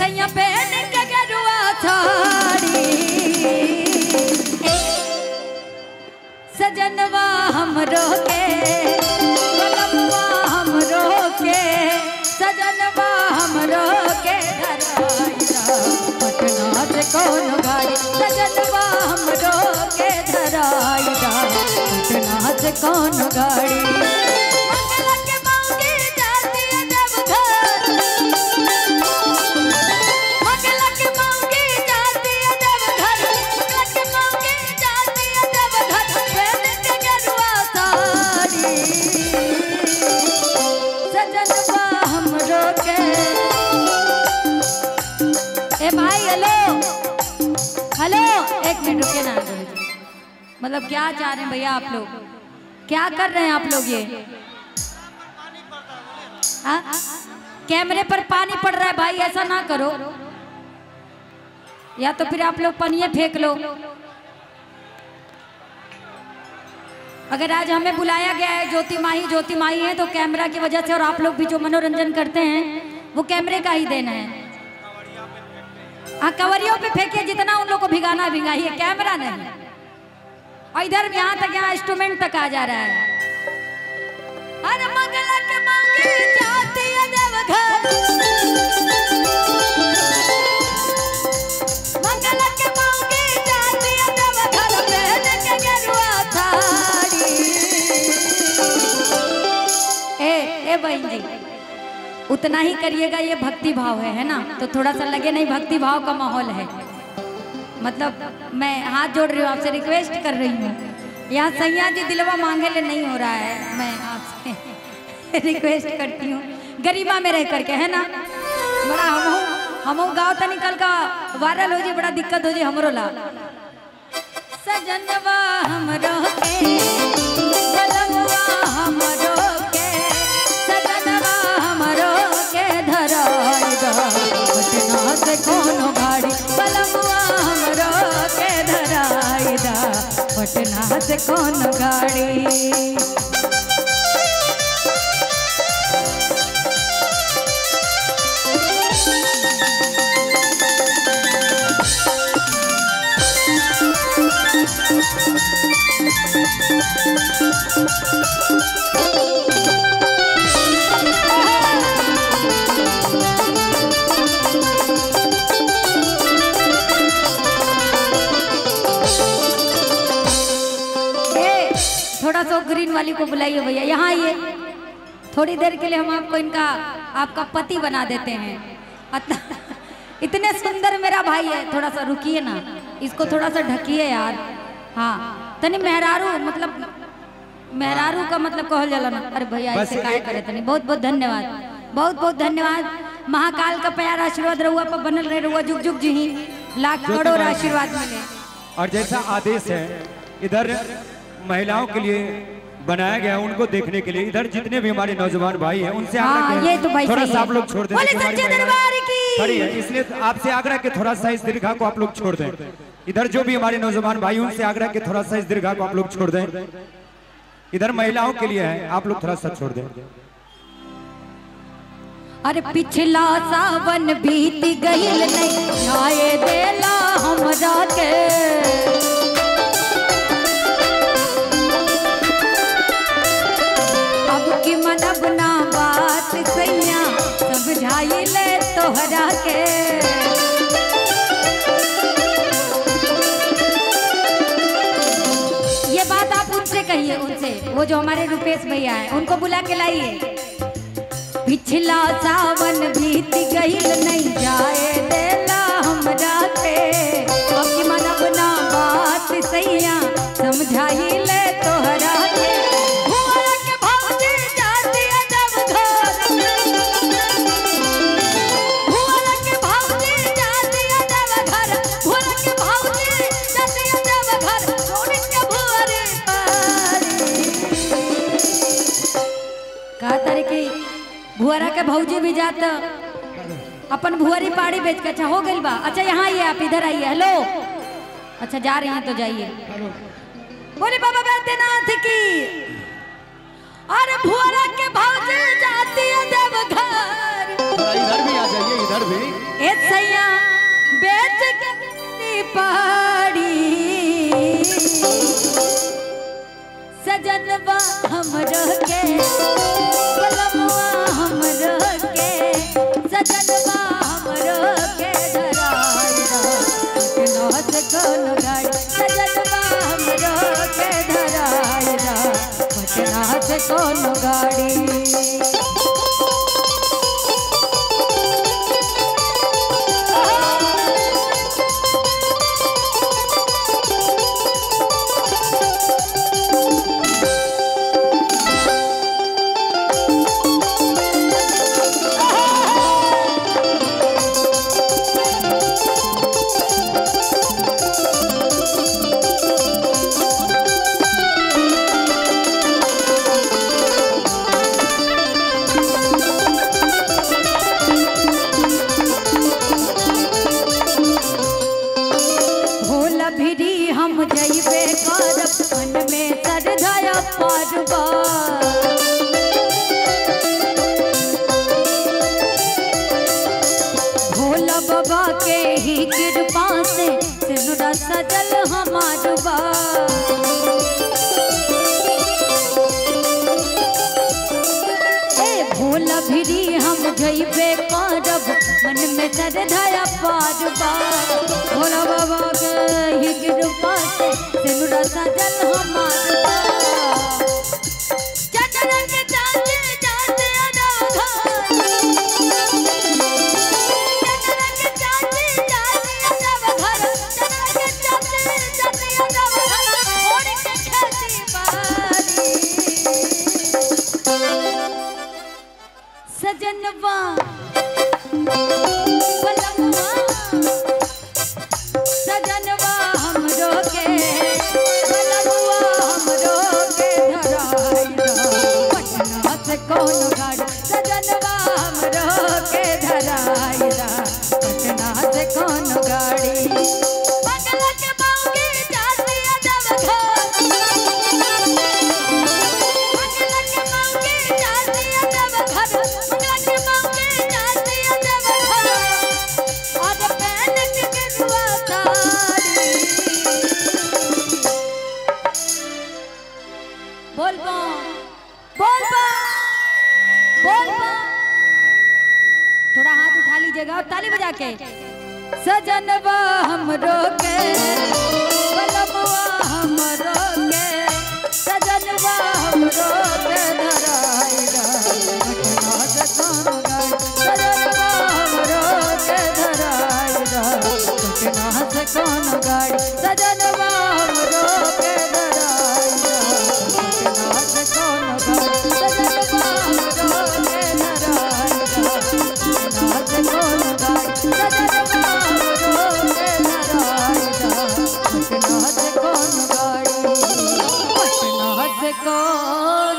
सैया पहन के गेरुआ साड़ी सजनवा हमरो के बलमवा हमरो के सजनवा हमरो के धराइदा पटना से कौन गाड़ी सजनवा हमरो के धराइदा पटना से कौन गाड़ी हेलो एक मिनट रुकिए ना मतलब क्या चाह रहे हैं भैया आप लोग क्या कर रहे हैं आप लोग ये कैमरे पर पानी पड़ रहा है भाई ऐसा ना करो या तो फिर आप लोग पनिया फेंक लो अगर आज हमें बुलाया गया है ज्योति माही है तो कैमरा की वजह से और आप लोग भी जो मनोरंजन करते हैं वो कैमरे का ही देना है हाँ कवरियों पे फेंके जितना उन लोग को भिगाना भिगाइए कैमरा नहीं और इधर यहाँ तक यहाँ इंस्ट्रूमेंट तक आ जा रहा है अरे मंगला के मांगी जाती है देवघर मंगला के मांगी जाती है देवघर पहन के गेरुआ साड़ी ए बहन जी उतना ही करिएगा ये भक्ति भाव है ना तो थोड़ा सा लगे नहीं भक्ति भाव का माहौल है मतलब मैं हाथ जोड़ रही हूँ आपसे रिक्वेस्ट कर रही हूँ यहाँ सैया जी दिलवा मांगे ले नहीं हो रहा है मैं आपसे रिक्वेस्ट करती हूँ गरिमा में रह करके है ना बड़ा हम गाँव तो निकल का वायरल हो जाए बड़ा दिक्कत हो जाए हमरो ला सजनवा हमरो के बलमवा हमरो के सजनवा हमरो के धराइदा पटना से कोनो गाड़ी बलमवा हमरो के धराइदा पटना से कोनो गाड़ी थोड़ा सा ग्रीन वाली को बुलाइए भैया यहाँ आइए थोड़ी देर के लिए हम आपको इनका आपका पति बना देते हैं इतने सुंदर मेरा भाई है थोड़ा सा रुकिए ना इसको थोड़ा सा ढकिए यार हाँ तनी मेहरारू मतलब मेहरारू का मतलब कहल जाला ना अरे भैया ऐसे काय करे तनी बहुत बहुत धन्यवाद महाकाल का प्यार आशीर्वाद रहुआ पर बनल रहे रहुआ जुग जुग जी लाख करोड़ आशीर्वाद मिले और जैसा आदेश है इधर महिलाओं के लिए बनाया गया उनको देखने के लिए इधर जितने भी हमारे नौजवान भाई हैं उनसे ये तो भाई थोड़ा सा आप लोग छोड़ दें खड़ी है इसलिए आपसे आग्रह के थोड़ा सा इस दीर्घा को आप लोग छोड़ दें इधर जो भी हमारे नौजवान भाई उनसे आग्रह के थोड़ा सा इस दीर्घा को आप लोग छोड़ दें इधर महिलाओं के लिए है आप लोग थोड़ा सा छोड़ दें अरे पिछला सावन बीत गईल नहीं आए देला हमरा के अब की मनब ना बात सैया समझाई ले तोहरा के ये बात आप उनसे कहिए उनसे वो जो हमारे रुपेश भैया हैं उनको बुला के लाइए पिछला सावन बीत गईल नहीं जाए देला हमरा के अब की मनब ना बात सैया समझाई ले तोहरा के भुआ के भौजी जाती है जब घर भुआ के भौजी जाती है जब घर भुआ के भौजी जाती है जब घर छोड़ के भुअरे का तरीके भुआरा के भौजी भी जात अपन भुआरी पाड़ी बेच के अच्छा हो गई बा अच्छा यहाँ आइए आप इधर आइए हेलो अच्छा जा रही हैं तो जाइए बोले बाबा बैद्यनाथ की अरे भुआरा के भौजी जाती है देवघर इधर भी आ जाइए इधर भी एक हमरो के बलमुआ हमरो के सजनवा हमरो के धराइदा पटना से कोनो गाड़ी सजनवा हमरो के धराइदा पटना से कोनो गाड़ी। हम जइबे करब मन में श्रद्धा पारबा भोला बाबा के ही कृपा से सिनुरा सजल हमार बा। भोला भिरी हम जइबे करब मन में श्रद्धा पारबा भोला बाबा के ही कृपा से सिनुरा सजल हमार बा। चंद्र के चांद चांद अदाघा चंद्र के चांद चांद अदाघा चंद्र के चांद चांद अदाघा और के खेती बारी सजनवा बलमुआ सजनवा हमरो के बलमुआ हमरो के धराइदा पटना से कोनो गाड़ी सजनवा हमरो के धराइदा पटना से कोनो गाड़ी। बंगला के बाउके जाती अदवघा बंगला के बाउके जाती अदवघा बंगला के बाउके जाती अदवघा और पहन के गेरुआ साड़ी बोल बा बोल बा बोल बा थोड़ा हाथ उठा लीजिएगा और ताली बजा के सजनवा हमरो के बलमुआ हमरो के सजनवा हमरो के धराइदा पटना से कोनो गाड़ी सजनवा हमरो के धराइदा पटना से कोनो गाड़ी सजनवा हमरो के धराइदा पटना से कोनो गाड़ी सजनवा हमरो के धराइदा पटना से कोनो गाड़ी सजनवा हमरो के धराइदा पटना से कोनो गाड़ी पटना से कोनो